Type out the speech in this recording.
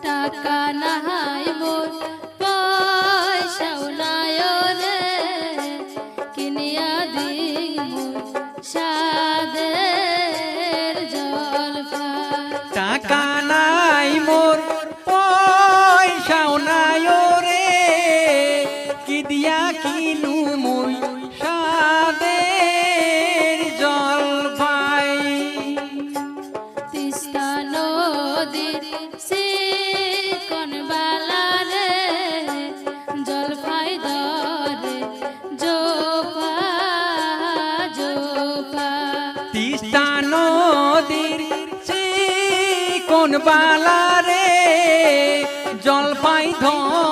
টাকা নাই মোর পয়সাও নাই রে, কিনিয়া দিই মোর সাদের জলপাই। টাকা নাই মোর পয়সাও নাই রে, কি দিয়া কিনু মই সাদের জলপাই। তিস্তা নদীর চিকন বালা রে, জলপাই ধরে জোপা জোপা। তিস্তা নদীর চিকন বালা রে, জলপাই ধরে